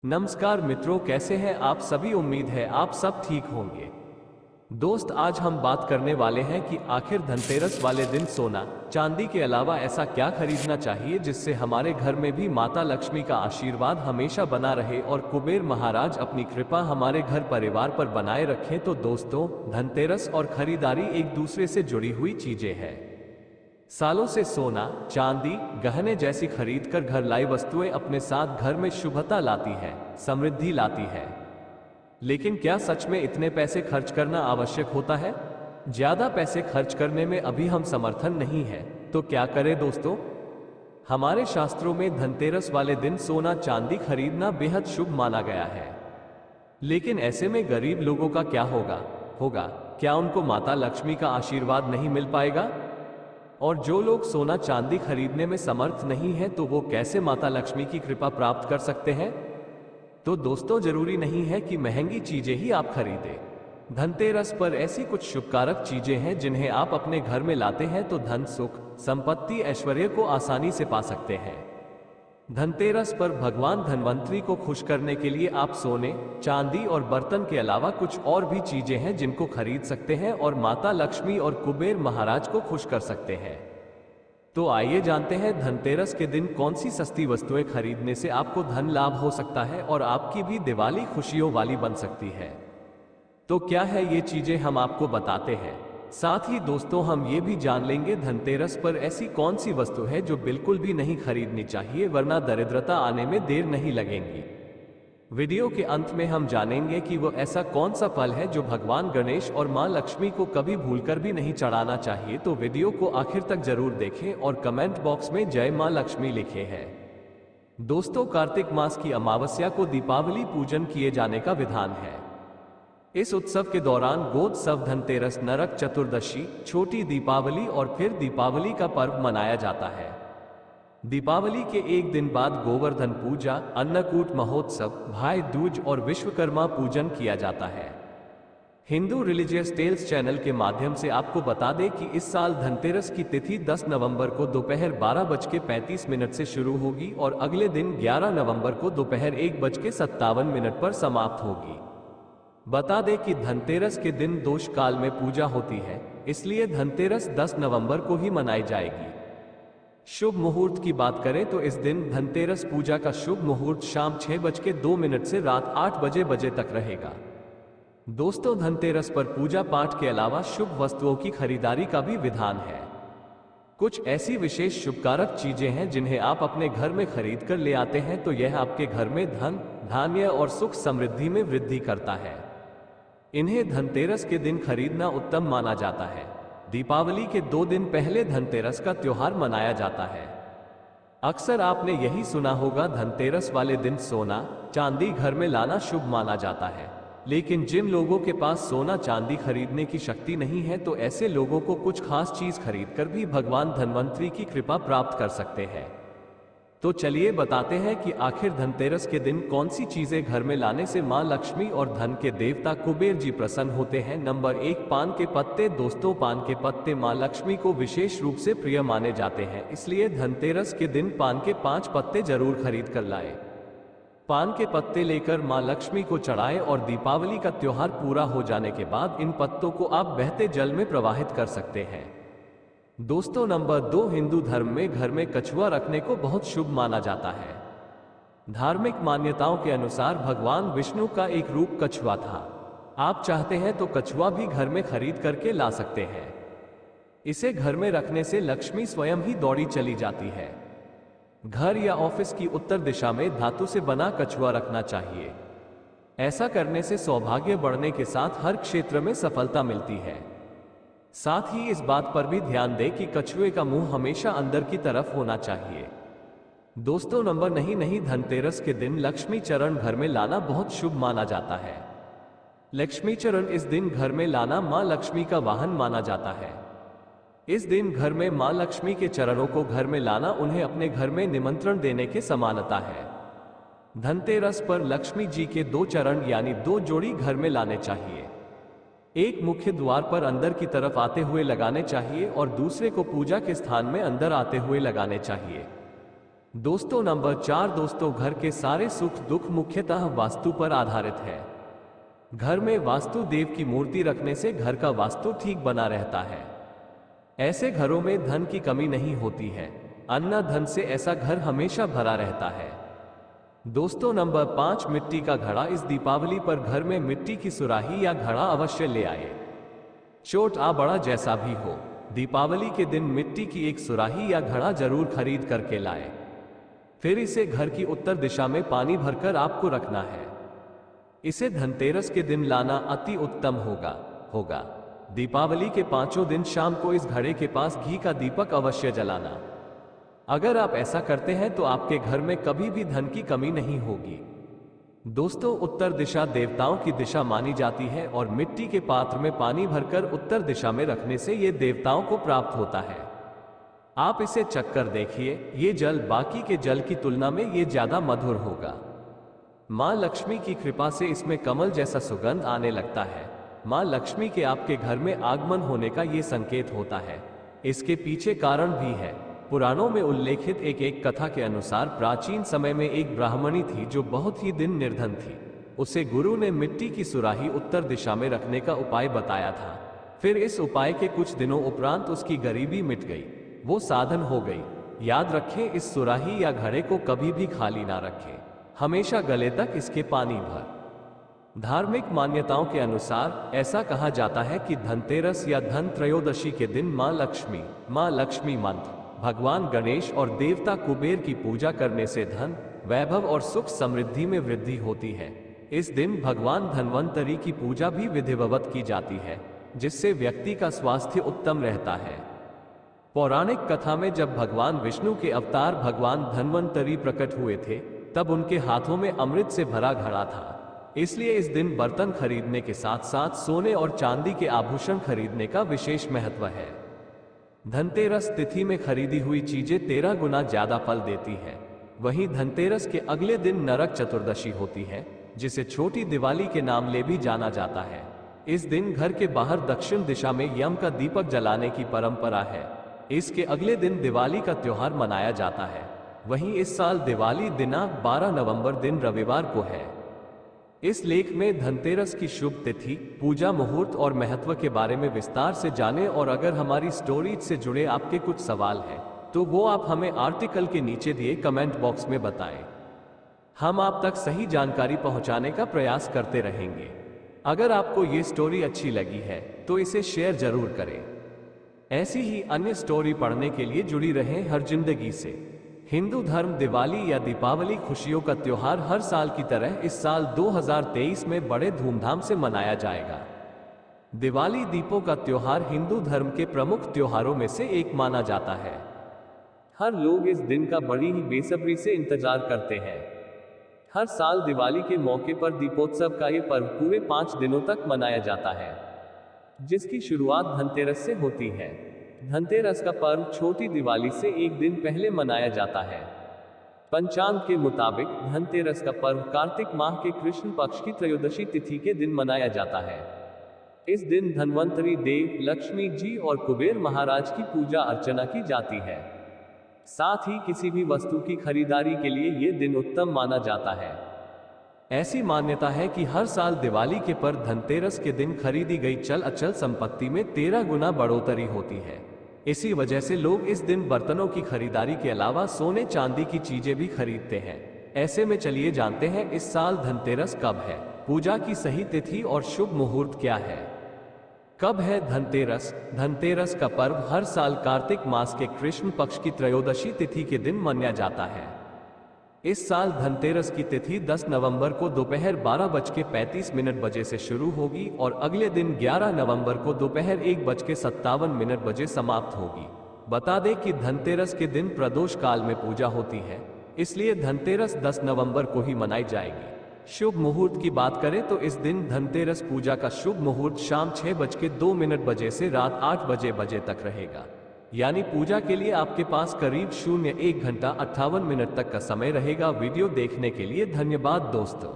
नमस्कार मित्रों, कैसे हैं आप सभी। उम्मीद है आप सब ठीक होंगे। दोस्त, आज हम बात करने वाले हैं कि आखिर धनतेरस वाले दिन सोना चांदी के अलावा ऐसा क्या खरीदना चाहिए जिससे हमारे घर में भी माता लक्ष्मी का आशीर्वाद हमेशा बना रहे और कुबेर महाराज अपनी कृपा हमारे घर परिवार पर बनाए रखें। तो दोस्तों, धनतेरस और खरीदारी एक दूसरे से जुड़ी हुई चीजें हैं। सालों से सोना चांदी गहने जैसी खरीदकर घर लाई वस्तुएं अपने साथ घर में शुभता लाती है, समृद्धि लाती है। लेकिन क्या सच में इतने पैसे खर्च करना आवश्यक होता है? ज्यादा पैसे खर्च करने में अभी हम समर्थन नहीं है, तो क्या करें दोस्तों? हमारे शास्त्रों में धनतेरस वाले दिन सोना चांदी खरीदना बेहद शुभ माना गया है। लेकिन ऐसे में गरीब लोगों का क्या होगा क्या उनको माता लक्ष्मी का आशीर्वाद नहीं मिल पाएगा? और जो लोग सोना चांदी खरीदने में समर्थ नहीं है, तो वो कैसे माता लक्ष्मी की कृपा प्राप्त कर सकते हैं? तो दोस्तों, जरूरी नहीं है कि महंगी चीजें ही आप खरीदें। धनतेरस पर ऐसी कुछ शुभकारक चीजें हैं जिन्हें आप अपने घर में लाते हैं तो धन, सुख, संपत्ति, ऐश्वर्य को आसानी से पा सकते हैं। धनतेरस पर भगवान धन्वंतरी को खुश करने के लिए आप सोने चांदी और बर्तन के अलावा कुछ और भी चीजें हैं जिनको खरीद सकते हैं और माता लक्ष्मी और कुबेर महाराज को खुश कर सकते हैं। तो आइए जानते हैं धनतेरस के दिन कौन सी सस्ती वस्तुएं खरीदने से आपको धन लाभ हो सकता है और आपकी भी दिवाली खुशियों वाली बन सकती है। तो क्या है ये चीजें, हम आपको बताते हैं। साथ ही दोस्तों, हम ये भी जान लेंगे धनतेरस पर ऐसी कौन सी वस्तु है जो बिल्कुल भी नहीं खरीदनी चाहिए, वरना दरिद्रता आने में देर नहीं लगेगी। वीडियो के अंत में हम जानेंगे कि वो ऐसा कौन सा फल है जो भगवान गणेश और मां लक्ष्मी को कभी भूलकर भी नहीं चढ़ाना चाहिए। तो वीडियो को आखिर तक जरूर देखें और कमेंट बॉक्स में जय मां लक्ष्मी लिखे हैं। दोस्तों, कार्तिक मास की अमावस्या को दीपावली पूजन किए जाने का विधान है। इस उत्सव के दौरान गोत्सव, धनतेरस, नरक चतुर्दशी, छोटी दीपावली और फिर दीपावली का पर्व मनाया जाता है। दीपावली के एक दिन बाद गोवर्धन पूजा, अन्नकूट महोत्सव, भाई दूज और विश्वकर्मा पूजन किया जाता है। हिंदू रिलीजियस टेल्स चैनल के माध्यम से आपको बता दें कि इस साल धनतेरस की तिथि 10 नवंबर को दोपहर 12:35 से शुरू होगी और अगले दिन 11 नवंबर को दोपहर 1:57 पर समाप्त होगी। बता दें कि धनतेरस के दिन दोष काल में पूजा होती है, इसलिए धनतेरस 10 नवंबर को ही मनाई जाएगी। शुभ मुहूर्त की बात करें तो इस दिन धनतेरस पूजा का शुभ मुहूर्त शाम 6:02 से रात 8 बजे तक रहेगा। दोस्तों, धनतेरस पर पूजा पाठ के अलावा शुभ वस्तुओं की खरीदारी का भी विधान है। कुछ ऐसी विशेष शुभकारक चीजें हैं जिन्हें आप अपने घर में खरीद कर ले आते हैं तो यह आपके घर में धन, धान्य और सुख समृद्धि में वृद्धि करता है। इन्हें धनतेरस के दिन खरीदना उत्तम माना जाता है। दीपावली के 2 दिन पहले धनतेरस का त्योहार मनाया जाता है। अक्सर आपने यही सुना होगा, धनतेरस वाले दिन सोना चांदी घर में लाना शुभ माना जाता है। लेकिन जिन लोगों के पास सोना चांदी खरीदने की शक्ति नहीं है, तो ऐसे लोगों को कुछ खास चीज खरीदकर भी भगवान धन्वंतरी की कृपा प्राप्त कर सकते हैं। तो चलिए बताते हैं कि आखिर धनतेरस के दिन कौन सी चीजें घर में लाने से मां लक्ष्मी और धन के देवता कुबेर जी प्रसन्न होते हैं। नंबर 1, पान के पत्ते। दोस्तों, पान के पत्ते मां लक्ष्मी को विशेष रूप से प्रिय माने जाते हैं, इसलिए धनतेरस के दिन पान के 5 पत्ते जरूर खरीद कर लाएं। पान के पत्ते लेकर मां लक्ष्मी को चढ़ाएं और दीपावली का त्योहार पूरा हो जाने के बाद इन पत्तों को आप बहते जल में प्रवाहित कर सकते हैं। दोस्तों, नंबर 2, हिंदू धर्म में घर में कछुआ रखने को बहुत शुभ माना जाता है। धार्मिक मान्यताओं के अनुसार भगवान विष्णु का एक रूप कछुआ था। आप चाहते हैं तो कछुआ भी घर में खरीद करके ला सकते हैं। इसे घर में रखने से लक्ष्मी स्वयं ही दौड़ी चली जाती है। घर या ऑफिस की उत्तर दिशा में धातु से बना कछुआ रखना चाहिए। ऐसा करने से सौभाग्य बढ़ने के साथ हर क्षेत्र में सफलता मिलती है। साथ ही इस बात पर भी ध्यान दें कि कछुए का मुंह हमेशा अंदर की तरफ होना चाहिए। दोस्तों, नंबर नहीं, धनतेरस के दिन लक्ष्मी चरण घर में लाना बहुत शुभ माना जाता है। लक्ष्मी चरण इस दिन घर में लाना मां लक्ष्मी का वाहन माना जाता है। इस दिन घर में मां लक्ष्मी के चरणों को घर में लाना उन्हें अपने घर में निमंत्रण देने के समानता है। धनतेरस पर लक्ष्मी जी के 2 चरण यानी 2 जोड़ी घर में लाने चाहिए। एक मुख्य द्वार पर अंदर की तरफ आते हुए लगाने चाहिए और दूसरे को पूजा के स्थान में अंदर आते हुए लगाने चाहिए। दोस्तों नंबर 4, दोस्तों घर के सारे सुख दुख मुख्यतः वास्तु पर आधारित है। घर में वास्तु देव की मूर्ति रखने से घर का वास्तु ठीक बना रहता है। ऐसे घरों में धन की कमी नहीं होती है, अन्न धन से ऐसा घर हमेशा भरा रहता है। दोस्तों नंबर 5, मिट्टी का घड़ा। इस दीपावली पर घर में मिट्टी की सुराही या घड़ा अवश्य ले आए। छोटा बड़ा जैसा भी हो, दीपावली के दिन मिट्टी की एक सुराही या घड़ा जरूर खरीद करके लाए। फिर इसे घर की उत्तर दिशा में पानी भरकर आपको रखना है। इसे धनतेरस के दिन लाना अति उत्तम होगा। दीपावली के 5 दिन शाम को इस घड़े के पास घी का दीपक अवश्य जलाना। अगर आप ऐसा करते हैं तो आपके घर में कभी भी धन की कमी नहीं होगी। दोस्तों उत्तर दिशा देवताओं की दिशा मानी जाती है और मिट्टी के पात्र में पानी भरकर उत्तर दिशा में रखने से ये देवताओं को प्राप्त होता है। आप इसे चखकर देखिए, ये जल बाकी के जल की तुलना में ये ज्यादा मधुर होगा। माँ लक्ष्मी की कृपा से इसमें कमल जैसा सुगंध आने लगता है। माँ लक्ष्मी के आपके घर में आगमन होने का ये संकेत होता है। इसके पीछे कारण भी है। पुराणों में उल्लेखित एक कथा के अनुसार प्राचीन समय में एक ब्राह्मणी थी जो बहुत ही दिन निर्धन थी। उसे गुरु ने मिट्टी की सुराही उत्तर दिशा में रखने का उपाय बताया था। फिर इस उपाय के कुछ दिनों उपरांत उसकी गरीबी मिट गई, वो साधन हो गई। याद रखें, इस सुराही या घड़े को कभी भी खाली ना रखें, हमेशा गले तक इसके पानी भर। धार्मिक मान्यताओं के अनुसार ऐसा कहा जाता है कि धनतेरस या धन त्रयोदशी के दिन माँ लक्ष्मी मंत्र, भगवान गणेश और देवता कुबेर की पूजा करने से धन, वैभव और सुख समृद्धि में वृद्धि होती है। इस दिन भगवान धन्वंतरी की पूजा भी विधिवत की जाती है, जिससे व्यक्ति का स्वास्थ्य उत्तम रहता है। पौराणिक कथा में जब भगवान विष्णु के अवतार भगवान धन्वंतरी प्रकट हुए थे, तब उनके हाथों में अमृत से भरा घड़ा था। इसलिए इस दिन बर्तन खरीदने के साथ साथ सोने और चांदी के आभूषण खरीदने का विशेष महत्व है। धनतेरस तिथि में खरीदी हुई चीजें 13 गुना ज्यादा फल देती है। वहीं धनतेरस के अगले दिन नरक चतुर्दशी होती है, जिसे छोटी दिवाली के नाम ले भी जाना जाता है। इस दिन घर के बाहर दक्षिण दिशा में यम का दीपक जलाने की परंपरा है। इसके अगले दिन दिवाली का त्योहार मनाया जाता है। वहीं इस साल दिवाली दिनांक 12 नवंबर दिन रविवार को है। इस लेख में धनतेरस की शुभ तिथि, पूजा मुहूर्त और महत्व के बारे में विस्तार से जानें। और अगर हमारी स्टोरीज से जुड़े आपके कुछ सवाल हैं, तो वो आप हमें आर्टिकल के नीचे दिए कमेंट बॉक्स में बताएं। हम आप तक सही जानकारी पहुंचाने का प्रयास करते रहेंगे। अगर आपको ये स्टोरी अच्छी लगी है तो इसे शेयर जरूर करें। ऐसी ही अन्य स्टोरी पढ़ने के लिए जुड़ी रहें हर जिंदगी से। हिंदू धर्म दिवाली या दीपावली खुशियों का त्योहार हर साल की तरह इस साल 2023 में बड़े धूमधाम से मनाया जाएगा। दिवाली दीपों का त्योहार हिंदू धर्म के प्रमुख त्योहारों में से एक माना जाता है। हर लोग इस दिन का बड़ी ही बेसब्री से इंतजार करते हैं। हर साल दिवाली के मौके पर दीपोत्सव का ये पर्व पूरे 5 दिनों तक मनाया जाता है, जिसकी शुरुआत धनतेरस से होती है। धनतेरस का पर्व छोटी दिवाली से एक दिन पहले मनाया जाता है। पंचांग के मुताबिक धनतेरस का पर्व कार्तिक माह के कृष्ण पक्ष की त्रयोदशी तिथि के दिन मनाया जाता है। इस दिन धन्वंतरी देव, लक्ष्मी जी और कुबेर महाराज की पूजा अर्चना की जाती है। साथ ही किसी भी वस्तु की खरीदारी के लिए यह दिन उत्तम माना जाता है। ऐसी मान्यता है कि हर साल दिवाली के पर धनतेरस के दिन खरीदी गई चल अचल संपत्ति में 13 गुना बढ़ोतरी होती है। इसी वजह से लोग इस दिन बर्तनों की खरीदारी के अलावा सोने चांदी की चीजें भी खरीदते हैं। ऐसे में चलिए जानते हैं इस साल धनतेरस कब है, पूजा की सही तिथि और शुभ मुहूर्त क्या है। कब है धनतेरस? धनतेरस का पर्व हर साल कार्तिक मास के कृष्ण पक्ष की त्रयोदशी तिथि के दिन मनाया जाता है। इस साल धनतेरस की तिथि 10 नवंबर को दोपहर 12:35 बजे से शुरू होगी और अगले दिन 11 नवंबर को दोपहर 1:57 बजे समाप्त होगी। बता दें कि धनतेरस के दिन प्रदोष काल में पूजा होती है, इसलिए धनतेरस 10 नवंबर को ही मनाई जाएगी। शुभ मुहूर्त की बात करें तो इस दिन धनतेरस पूजा का शुभ मुहूर्त शाम 6:02 बजे से रात 8 बजे तक रहेगा। यानी पूजा के लिए आपके पास करीब 1 घंटा 58 मिनट तक का समय रहेगा। वीडियो देखने के लिए धन्यवाद दोस्तों।